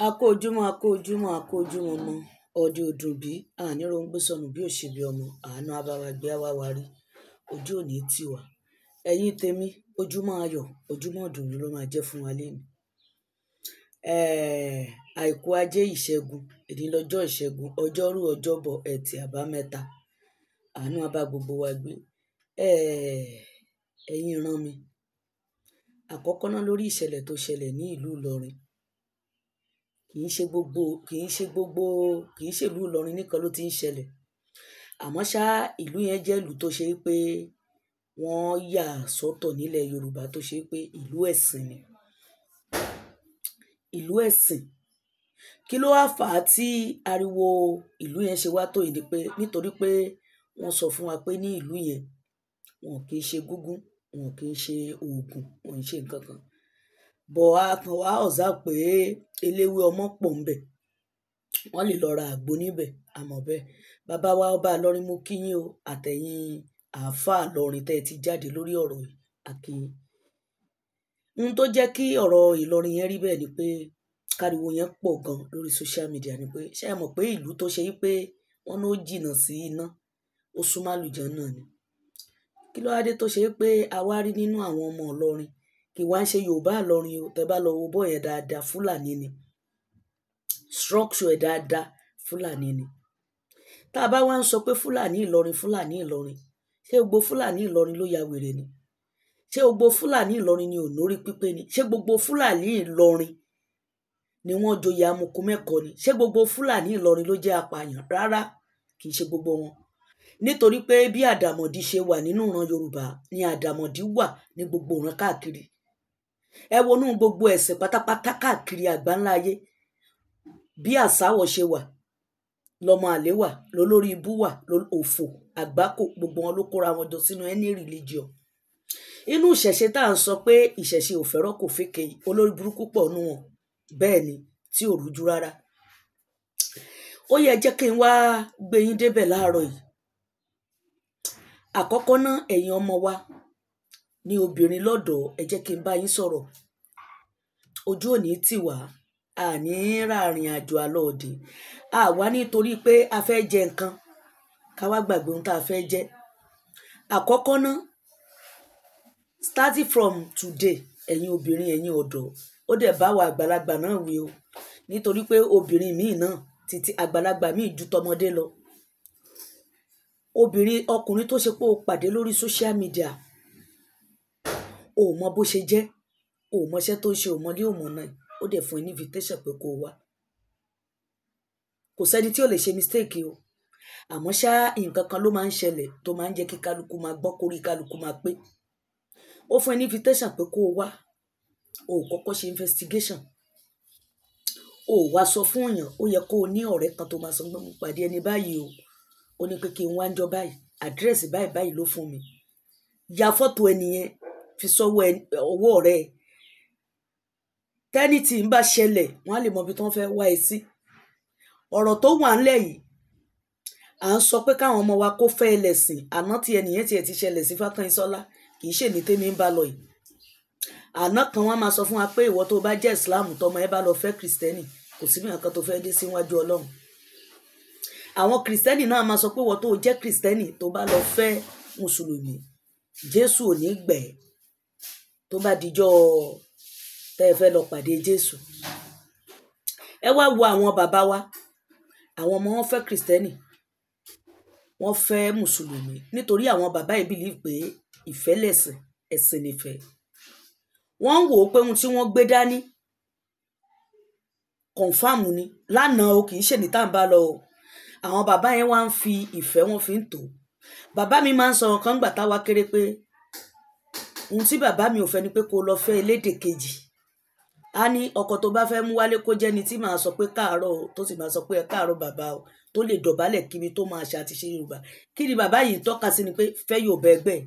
a kó ojúmọ́ mọ́ ọdẹ ọdún bí àníròǹgbé sọnù bí òṣèbí ọmọ àánú abáwágbé àwáwárí ojú òní tiwa ẹ̀yin tèmi ojúmọ́ ayọ̀ ojúmọ́ ìdùnnú ló máa jẹ́ fún wa lẹ́nu. Àìkú ajé ìṣẹ́gun èdè lọ́jọ́ ìṣẹ́gun ọjọ́rú ọjọ́bọ̀ ẹtì àbámẹ́ta àánú abá gbogbo wa gbé. Ẹ̀yin ìran mi àkọ́kọ́ náà lórí ìṣẹ̀lẹ̀ tó ṣẹlẹ̀ ní ìlú Ìlọrin kì í ṣe ìlú Ìlọrin nìkan ló ti ń ṣẹlẹ̀, àmọ́ ṣá ìlú yẹn jẹ́ ìlú tó ṣe pé wọ́n yà sọ́tọ̀ nílẹ̀ Yorùbá tó ṣe pé ìlú ẹ̀sìn ni, ìlú ẹ̀sìn. Kí ló wá fà á tí ariwo ìlú yẹn ṣe wá tó yìí ni pé nítorí pé wọ́n sọ fún wa pé ní ìlú yẹn wọn kì í ṣe gúngún, wọn kì í ṣe oògùn, wọn kì í ṣe nǹkan kan. Bọ̀ a kàn wá ọ̀zá pé eléwé ọmọ pọ̀ ńbẹ̀, wọ́n lè lọ ra àgbo níbẹ̀ àmọ́ bẹ́ẹ̀. Bàbá wa ọba Ìlọrin mo kí yín o, àtẹ̀yìn àáfàá Ìlọrin tẹ́ ẹ ti jáde lórí ọ̀rọ̀ yìí àkíyín. Ohun tó jẹ́ kí ọ̀rọ̀ Ìlọrin yẹn rí bẹ́ẹ̀ ni pé káriwo yẹn pọ̀ gan lórí social media ni pé ṣé ẹ mọ̀ pé ìlú tó ṣe pé wọ́n ló jìnnà sí iná ó súnmọ́ àlùjànnà ni. Kí ló wá dé tó ṣe pé a wá rí nínú àwọn ọmọ Ìlọrin kì wá ń ṣe Yorùbá Ìlọrin o, tẹ́ bá lọ wo bọ́ yẹn dáadáa Fúlàní ni, structure ẹ̀ dáadáa Fúlàní ni. Tá a bá wá ń sọ pé Fúlàní Ìlọrin ṣé gbogbo Fúlàní Ìlọrin ló ya wèrè ni? Ṣé gbogbo Fúlàní Ìlọrin ni ò lórí pípé ni? Ṣé gbogbo Fúlàní Ìlọrin ni wọ́n joyè amukumẹ́kọ ni? Ṣé gbogbo Fúlàní Ìlọrin ló jẹ́ apààyàn? Rárá, kì í ṣe gbogbo wọn. Nítorí pé bí àdàmọ̀dì ṣe wà nínú ìran Yorùbá ni àdàmọ̀dì wà ní gbogbo ìran káàkiri. Ẹ wonú gbogbo ẹ̀sìn pátápátá káàkiri àgbáńlá ayé. Bí àsáwọ̀ ṣe wà, lọmọ àlè wà, lólórí ibú wà, òfò, àgbákò, gbogbo wọn ló kóra wọn jọ sínú any religion. Inú ìṣẹ̀ṣe tá à ń sọ pé ìṣẹ̀ṣe ò fẹ́ràn kò fẹ́kẹ̀ yìí, olórí burúkú pọ̀ nú wọn. Bẹ́ẹ̀ ni tí ò rújú rárá. Ó yẹ jẹ́ kí n wá gbé yín débẹ̀ láàárọ̀ yìí. Àkọ́kọ́ náà ẹ̀yin ọmọ wa ní obìnrin lọ́dọ̀ ẹ jẹ́ kí n bá yín sọ̀rọ̀. Ojú òní tì wá, àní rárìn àjò àlọ́ọ̀dẹ. Àwa nítorí pé a fẹ́ jẹ nǹkan ká wá gbàgbé ohun tá a fẹ́ jẹ. Àkọ́kọ́ náà starting from today ẹ̀yin obìnrin ẹ̀yin ọ̀dọ́ ó dẹ̀ bá wa àgbàlagbà náà wí o, nítorí pé obìnrin míì náà títí àgbàlagbà míì ju tọmọdé lọ. Ọkùnrin tó ṣe pé o pàdé lórí social media o mọ bó ṣe jẹ́, o mọṣẹ́ tó ń ṣe, o mọlé o mọ náà, ó dẹ̀ fún ẹ ní invitation pé kó wá. Kò sẹ́ni tí ò lè ṣe mistake o, àmọ́ ṣá nǹkan kan ló máa ń ṣẹlẹ̀ tó máa ń jẹ́ kí kálukú máa gbọ́ kórí kálukú máa pé. Ó fún ẹ ní invitation pé kó wá, o kọ́kọ́ ṣe investigation, o wá sọ fún èèyàn. Ó yẹ kó o ní ọ̀rẹ́ kan tó máa sọ pé mo pàdé ẹni báyìí o, ó ní pé kí n wá ń jọ báyìí, àdírẹ́sì báyìí báyìí ló fún mi. Ya fọ́tò ẹni yẹn fi sọ́wọ́ ọwọ́ rẹ̀. Tẹ́ni tí ń bá ṣẹlẹ̀ wọ́n á lè mọ ibi tí wọ́n fẹ́ wá ẹ sí. Ọ̀rọ̀ tó wà ńlẹ̀ yìí à ń sọ pé káwọn ọmọ wa kó fẹ́ ẹlẹ́sìn, àná tí ẹnìyẹn tiẹ̀ ti ṣẹlẹ̀ sí Fákànyìnsọ́lá kì í ṣèní tèmi ń bá lọ yìí. Àná kan wọ́n máa sọ fún wa pé ìwọ tó bá jẹ́ ìsìláàmù tọmọ ẹ bá lọ fẹ́ kìrìsìtẹ́nì kò sí nǹkan tó fẹ́ dé síwájú Ọlọ́run. Àwọn kìrìsìtẹ́nì náà máa sọ pé ìwọ tó jẹ́ kìrìsìtẹ́nì tó bá lọ fẹ́ mùsùlùmí Jésù ò ní gbẹ̀ tó bá dijọ́ tẹ́ ẹ fẹ́ lọ pàdé Jésù. Ẹ wá wo àwọn bàbá wa, àwọn ọmọ wọn fẹ́ kìrìsìtẹ́nì, wọ́n fẹ́ mùsùlùmí nítorí àwọn bàbá yìí believe pé ìfẹ́ lẹ̀sìn, ẹ̀sìn nìfẹ́. Wọ́n ń wò ó pé ohun tí wọ́n gbé dání confam ni lánàá o, kì í ṣe ní tá à ń bá lọ o. Àwọn bàbá yẹn wá ń fi ìfẹ́ wọn fi ń tò. Bàbá mi máa ń sọ nǹkan gbà táwa kéré pé ohun tí bàbá mi ò fẹ́ ni pé kó lọ fẹ́ elédè kejì. A ní ọkọ tó bá fẹ́ mú wálé kó jẹ́ ni tí màá sọ pé káàárọ̀ o, tó sì máa sọ pé ẹ káàárọ̀ bàbá o, tó lè dọ̀bálẹ̀ kíbi tó máa ṣe àti ṣe Yorùbá. Kí ni bàbá yìí ń tọ́ka sí ni pé fẹ́ Yorùbá ẹgbẹ́.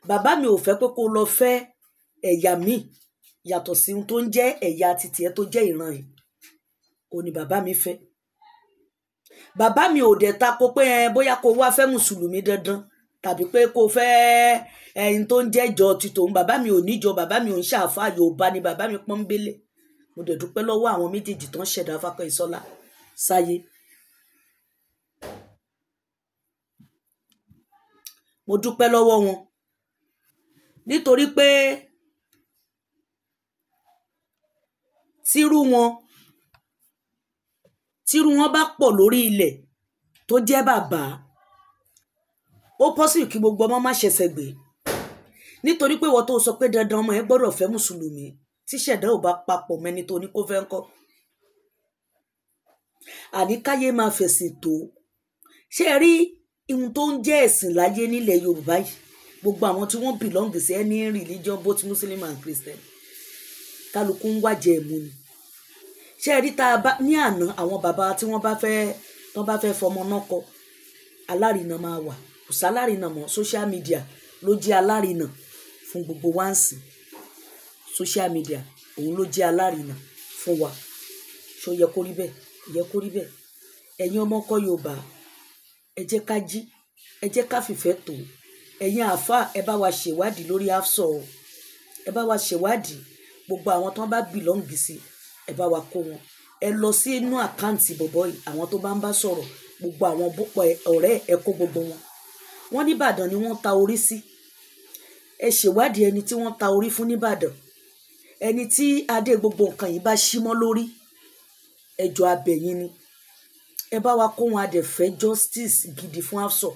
Bàbá mi ò fẹ́ pé kó lọ fẹ́ ẹ̀yà míì yàtọ̀ sí ohun tó ń jẹ́ ẹ̀yà titi ẹ tó jẹ́ ìran ẹ̀. Ó ní bàbá mi fẹ́. Bàbá mi ò dẹ̀ tako pé bóyá kó wá fẹ́ mùsùlùmí dandan tàbí pé kó fẹ́ ẹni tó ń jẹ́ ìjọ ti tòun. Bàbá mi ò níjọ, bàbá mi ò ń ṣàfáà, Yorùbá ni bàbá mi pọ́nbélé. mo dẹ̀ dúpẹ́ lọ́wọ́ àwọn méjèèjì tó ń ṣẹ̀dá Fákẹ́yìnsọ́lá sáyé. mo dúpẹ́ lọ́wọ́ wọn nítorí pé tírú wọn bá pọ̀ lórí ilẹ̀ tó jẹ́ bàbá, ó possible kí gbogbo ọmọ má ṣẹ̀ṣẹ̀ gbé, nítorí pé wọ́n tó sọ pé dandan ọmọ yẹn gbọ́dọ̀ fẹ́ mùsùlùmí tí ṣẹ̀dá ò bá papọ̀ mẹ́ni tó ní kó fẹ́ ńkọ́. àní káyé máa fẹ̀sìn tó. ṣé ẹ rí ihun tó ń jẹ́ ẹ̀sìn láyé nílẹ̀ Yorùbá yìí, gbogbo àwọn tí wọ́n belong sí any religion both Muslim and Christian, kálukú ń wájẹ ẹ̀mú ni. ṣé ẹ rí tá a bá ní àná àwọn bàbá tí wọ́n bá fẹ́ fọmọ náà kọ, alárinà máa wà, kò sálárinà mọ́, social media ló jẹ́ alárinà fún gbogbo wa ń sìn. social media òun ló jẹ́ alárinà fún wa. ṣó yẹ kó rí bẹ́ẹ̀? yẹ kó rí bẹ́ẹ̀. ẹ̀yin ọmọ ọkọ Yorùbá, ẹ jẹ́ ká jí, ẹ jẹ́ ká fìfẹ́ tó. ẹ̀yin àáfàá, ẹ bá wa ṣèwádìí lórí Hafsa o. ẹ bá wa ṣèwádìí gbogbo àwọn tó bá bìlọ́ǹgì sí, ẹ bá wa kó wọn. ẹ lọ sí inú àkáǹtì bọ̀bọ̀ yìí, àwọn tó bá ń bá sọ̀rọ̀, gbogbo àwọn ọ̀rẹ́ ẹ kó gbogbo wọn. wọ́n ní Ìbàdàn ni wọ́n ta orí sí. ẹ ṣèwádìí ẹni tí wọ́n ta orí fún nìbàdàn. ẹni tí adé gbogbo nǹkan yìí bá ṣí mọ́ lórí, ẹjọ́ abẹ̀yìn ni. ẹ bá wa kó wọn, adẹ̀fẹ́ justice gidi fún Hafsa,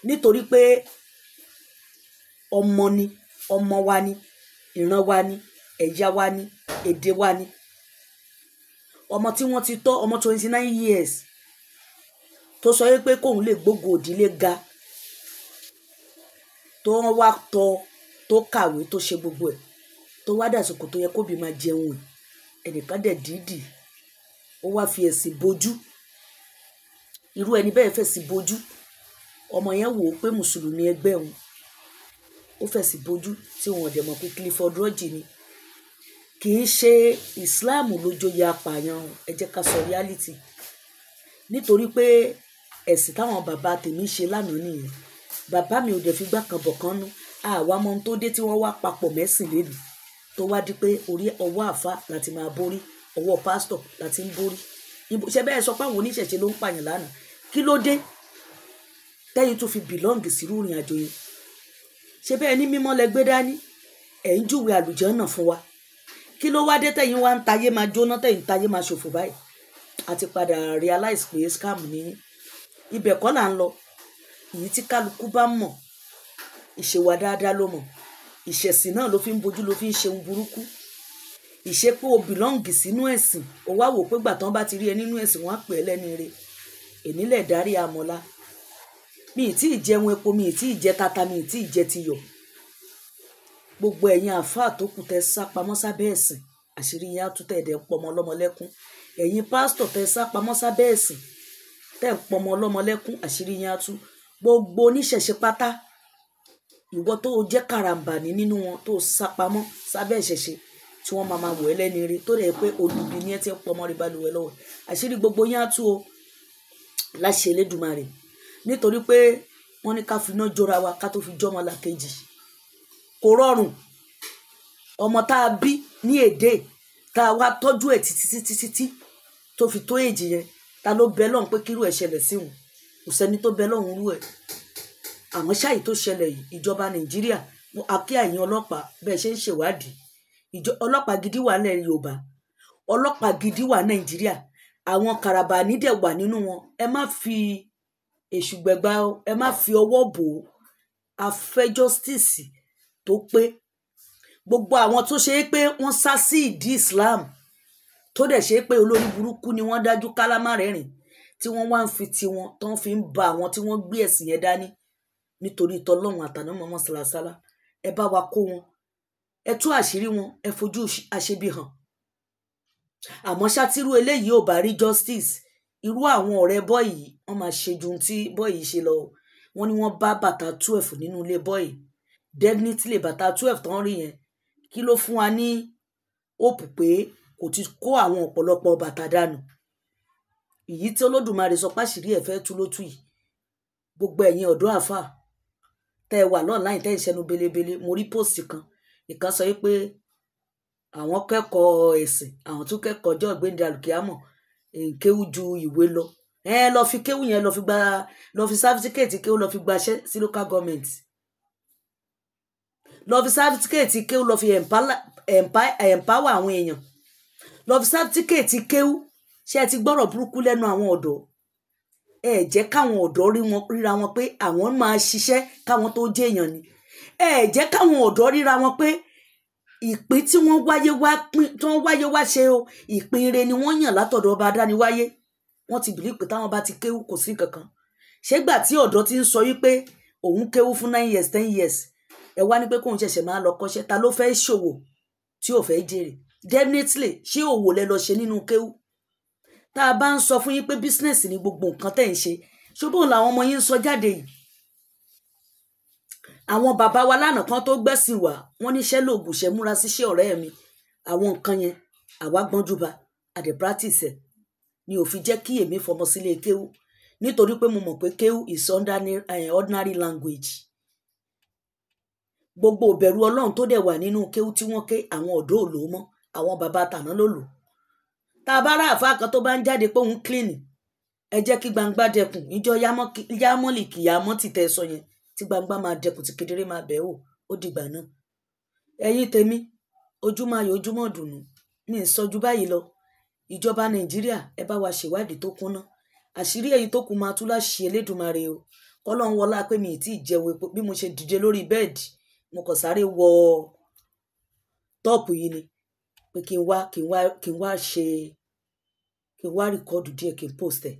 nítorí pé ọmọ ni, ọmọ wa ni, ìran wa ni, ẹ̀yà wa ni, èdè wa ni. ọmọ tí wọ́n ti tọ́, ọmọ 29 years tó sọ pé kóun lè gbógo òdílé ga, tó wọ́n wá tọ́, tó kàwé, tó ṣe gbogbo ẹ̀, tó wá dàsìkò tó yẹ kóbi máa jẹun ẹ̀, ẹnìkan dẹ̀ dídì ó wá fi ẹ̀sìn bojú. irú ẹni bẹ́ẹ̀ fẹ̀sìn bojú. ọmọ yẹn wò ó pé mùsùlùmí ẹgbẹ́ òun, ó fẹ̀sìn bojú tí wọn ò dẹ̀ mọ̀ pé Clifford Roji ni. kì í ṣe Islam ló joyè apààyàn, ẹ jẹ́ ká sọ reality. nítorí pé ẹ̀sìn táwọn bàbá tèmi ṣe lánàá nìyẹn. bàbá mi ò dẹ̀ fi gbá kan bọ̀ kan nú. àwa mọ ohun tó dé tí wọ́n wá papọ̀ mẹ́sìn lélùú, tó wá di pé orí ọwọ́ àfa láti máa borí, ọwọ́ pásítọ̀ láti ń borí. ṣé bẹ́ẹ̀ sọ pé àwọn oníṣẹ̀ṣe ló ń pààyàn lánàá? kí ló dé tẹ́yìn tó fi bìlọ́ǹgì sírú ìrìn àjò yẹn? ṣé bẹ́ẹ̀ ní mímọ́ lẹ gbé dání, ẹ̀ ń júwe àlùjànnà fún wa. kí ló wá dé tẹ́yìn wá ń tayé máa jóná, tẹ́yìn tayé máa ṣòfò báyìí? àti padà realize pé scam ní ibẹ̀ kọ́ là ń lọ. èyí tí kálukú bá mọ̀, ìṣèwà dáadáa ló mọ̀. ìṣẹ̀sìn náà ló fi ń bojú, ló fi ń ṣeun burúkú. ìṣe pé o bìlọ́ǹgì sínú ẹ̀sìn, o wá wò pé gbàtàn bá ti rí ẹ nínú ẹ̀sìn, wọ́n á pè é lẹ́ni re. ènílẹ̀ dárí àmọ́lá. mi ì tí ì jẹun epo, mi ì tí ì jẹ tata, mi ì tí ì jẹ tiyọ̀. gbogbo ẹ̀yin àáfàá tó kù tẹ́ sá pamọ́ sábẹ́ ẹ̀sìn, àṣírí yín á tú, tẹ́ ẹ̀dẹ̀ ń pọmọ ọlọ́mọ lẹ́kún. ẹ̀yin pásítọ̀ tẹ́ sá pamọ́ sábẹ́ ẹ̀sìn, tẹ́ ń pọmọ ọlọ́mọ lẹ́kún, àṣírí yín á tú. gbogbo oníṣẹ̀ṣe pátá, ìwọ tó jẹ́ karambani nínú wọn, tó sá pamọ́ sábẹ́ ìṣẹ̀ṣe, tí wọ́n máa wọ̀ ẹ́ lẹ́ni ire, tó rẹ̀ pé olubi ni ẹ ti ń pọmọ rí balùwẹ̀ lọ́wọ́, àṣírí gbogbo yín á tú o, láṣẹ Elédùmarè. nítorí pé wọ́n ní ká fi iná jóra wa ká tó fi jọ́mọ làkejì. kò rọrùn. ọmọ tá a bí ní èdè, tá a wá tọ́jú ẹ̀ títí tó fi tó èjì yẹn, ta ló bẹ lọ́hùn pé kírú ẹ̀ ṣẹlẹ̀ sí òun? kò sẹ́ni tó bẹ lọ́hùn rú ẹ̀. àwọn ṣáì tó ṣẹlẹ̀ yìí, ìjọba Nàìjíríà, akí àyìn ọlọ́pàá bẹ́ẹ̀ ṣe ń ṣèwádìí. ọlọ́pàá gidi wà nílẹ̀ Yorùbá, ọlọ́pàá gidi wà Nàìjíríà, àwọn karabani dẹ̀ wà nínú wọn. ẹ má fi èṣù gbẹ̀gbà, ẹ má fi ọwọ́ bò ó. a fẹ́ justice tó pé. gbogbo àwọn tó ṣe é pé wọ́n sá sí ìdí Islam, tó dẹ̀ ṣe é pé olórí burúkú ni wọ́n dájú kálámà rẹ́rìn, tí wọ́n wá ń fi tiwọn tó ń fi ń ba àwọn tí wọ́n gbé ẹ̀sìn yẹn dání nítorí tọlọ́run àtàná mọ́mọ́ sàlàsálà. ẹ bá wa kó wọn, ẹ tú àṣírí wọn, ẹ fojú àṣebí hàn. àmọ́ ṣátírú eléyìí ò bá rí justice, irú àwọn ọ̀rẹ́ bọ́ọ̀yì wọ́n máa ṣe ju tí bọ́ọ̀yì ṣe lọ. wọ́n ní wọ́n bá bàtà 12 nínú ilé bọ́ọ̀yì. definitely bàtà 12 tán rí yẹn, kí ló fún wa ní hope pé kò ti kó àwọn ọ̀pọ̀lọpọ̀ bàtà dànù? èyí tí Olódùmarè sọ páṣírí ẹ̀ fẹ́ tú ló tú yìí. gbogbo ẹ̀yin ọ̀dọ́ àfà tẹ́ ẹ wà online tẹ́ ẹ ṣẹnu belebele, mo rí post kan, ìkan sọ pé àwọn kẹ́kọ̀ọ́ ẹ̀sìn àwọn tún kẹ́kọ̀ọ́ ọjọ́ ìgbéǹde àlùkìyámọ̀ kéwú ju ìwé lọ lọ fi kéwú yẹn lọ fi sáfítíkẹ́ẹ̀tì kéwú lọ fi gbaṣẹ́ sí local government lọ fi sáfítíkẹ́ẹ̀tì kéwú lọ fi empower àwọn èèyàn lọ fi sáfítíkẹ́ẹ̀tì kéwú ṣé ẹ ti gbọ́rọ̀ burúkú lẹ́nu àwọn ọ̀dọ́ ẹ jẹ́ káwọn ọ̀dọ́ ríra wọn pé àwọn máa ṣiṣẹ́ káwọn tó jẹ́ èèyàn ni ẹ jẹ́ káwọn ọ̀dọ́ ríra wọn pé ìpín tí wọ́n wáyé wá ṣe o ìpín ire ni wọ́n yàn látọ̀dọ̀ ọba adániwáyé wọ́n ti bìlí pé táwọn bá ti kéwú kò sí kankan ṣégbà tí ọ̀dọ́ ti ń sọ wípé òun kéwú fún 9 years 10 years ẹ wá ní pé kóun ṣẹ̀ṣẹ̀ máa lọ kọ́ṣẹ́ ta ló fẹ́ ṣòwò tí ò fẹ́ jèrè definitely ṣé òwò lẹ lọ ṣe nínú kéwú tá a bá ń sọ fún yín pé business ni gbogbo nǹkan tẹ̀ ń ṣe ṣùgbọ́n làwọn ọmọ yín ń sọ jáde yìí àwọn bàbá wa lánàá kan tó gbẹ̀sìn wá wọ́n níṣẹ́ lóògùn ṣe múra síṣẹ́ ọ̀rẹ́ mi àwọn nǹkan yẹn àwa gbọ́njú ba àdè practice ẹ̀ ni ò fi jẹ́ kí èmi fọmọ sílé kéwú nítorí pé mo mọ̀ pé kéwú is ordinary language gbogbo ìbẹ̀rù ọlọ́run tó dẹ̀ wà nínú kéwú tí wọ́n ké àwọn ọ̀dọ́ ò lò mọ́ àwọn bàbá tàná ló lò tá a bá rà àfa kan tó bá ń jáde pé òun clean ẹ jẹ́ kí gbangba dẹkùn níjọ yámọ́lì kìyàmọ́ ti tẹ̀ sọ yẹn tí gbangba máa dẹkùn tí kedere máa bẹ̀ wò ó dìgbà náà ẹ̀yin tèmi ojúmọ́ ayọ̀ ojúmọ́ dùnú ní ìsọjú báyìí lọ ìjọba nàìjíríà ẹ bá wa ṣèwádìí tó kúnná àṣírí èyí tó kù máa tú láṣì elédùnmarè o kọ́lọ́run wọlá pé mi ì tí ì jẹun epo bí mo ṣe dìde lórí bẹ́ẹ̀dì mo kàn sáré wọ tọ́ọ̀pù yìí ni pé kí n wá rìkọ́ọ̀dù díẹ̀ kí n post ẹ̀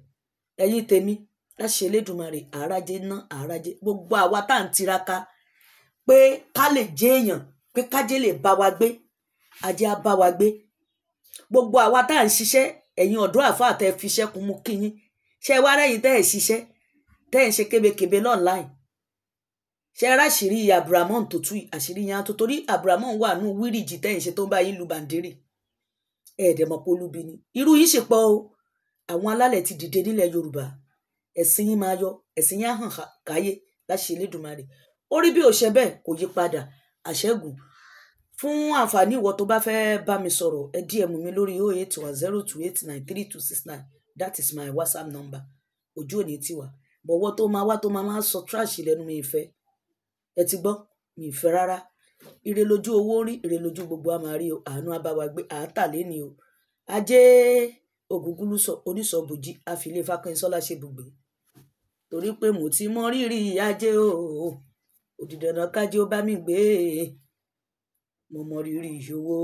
ẹ̀yin tèmi láṣì elédùnmarè àrájé ná àrájé gbogbo àwa tá à ń tiraka pé ká lè jẹ́ èèyàn pé kájé lè bá wa gbé ajé á bá wa gbé gbogbo àwa tá à ń ṣiṣẹ́ ẹ̀yin ọ̀dọ́ àfáà tẹ́ fi iṣẹ́ kún mú kí yín ṣe wá rẹ́yìn tẹ́ ẹ̀ ṣiṣẹ́ tẹ́ ẹ̀ ń ṣe kébékébé online ṣe ráṣìírí abrahamon tó tú àṣírí yẹn tó torí abrahamon wà nù wíríjì tẹ́ ẹ̀ ń ṣe tó ń bá yín lu bàǹdírì ẹ̀ẹ́dẹ̀mọ̀ polúbi ni irú yìí ṣe pọ̀ o àwọn alálẹ̀ ti dìde nílẹ̀ yorùbá ẹ̀sìn yín máa yọ ẹ̀sìn yín á hàn káyé láṣẹ Elédùmarè orí bí ò ṣe bẹ́ẹ̀ kò yí padà àṣẹ́gun fún àǹfààní ìwọ tó bá fẹ́ bá mi sọ̀rọ̀ ẹ DM mi lórí 08102893269 that is my WhatsApp number ojú òní tiwa bọ̀wọ́ tó máa wá tó máa sọ trash lẹ́nu mi ìfẹ́ ẹ ti gbọ́ mi ìfẹ́ rárá ire lójú owó rí ire lójú gbogbo a máa rí o àánú abáwa gbé àátàlé ni o ajé ògúngúlùsọ oníṣọbùjí àfilé Fákínsọ́lá ṣe bùgbé torí pé mo ti mọ rírì ajé o òdìdànà kájé ó bá mi gbé mo mọ rírì ìṣòwò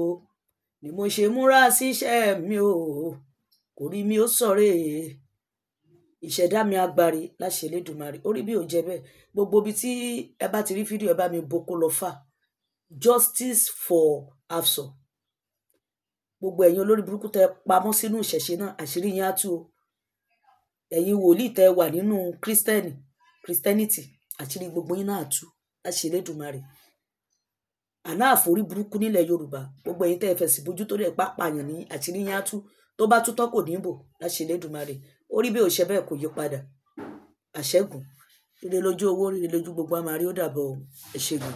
ni mo ṣe múra síṣẹ́ mi o kò rí mi ó sọ̀rẹ́ ìṣẹ̀dá mi agbárí láṣẹ Elédùmarè orí bí ò jẹ́ bẹ́ẹ̀ gbogbo ibi tí ẹ bá ti rí fídíò ẹ bá mi boko lọ fà justice for Afso gbogbo ẹ̀yin olórí burúkú tẹ pamọ́ sínú ìṣẹ̀ṣe náà àṣírí yín á tú o ẹ̀yin wòlíì tẹ wà nínú Christianity àṣírí gbogbo yín náà tú láṣẹ Elédùmarè àná àforí burúkú nílẹ̀ Yorùbá gbogbo ẹ̀yin tẹ́ ẹ fẹ̀sì bójú tó dẹ̀ pápáyàn ní àṣírí yín á tú tó bá tú tọ́kò níbò láṣẹ Elédùmarè orí bí ò ṣe bẹ́ẹ̀ kò yí padà àṣẹ́gun ire lójú owó ire lójú gbogbo àmàrí ó dàbọ̀ ẹ ṣé gan.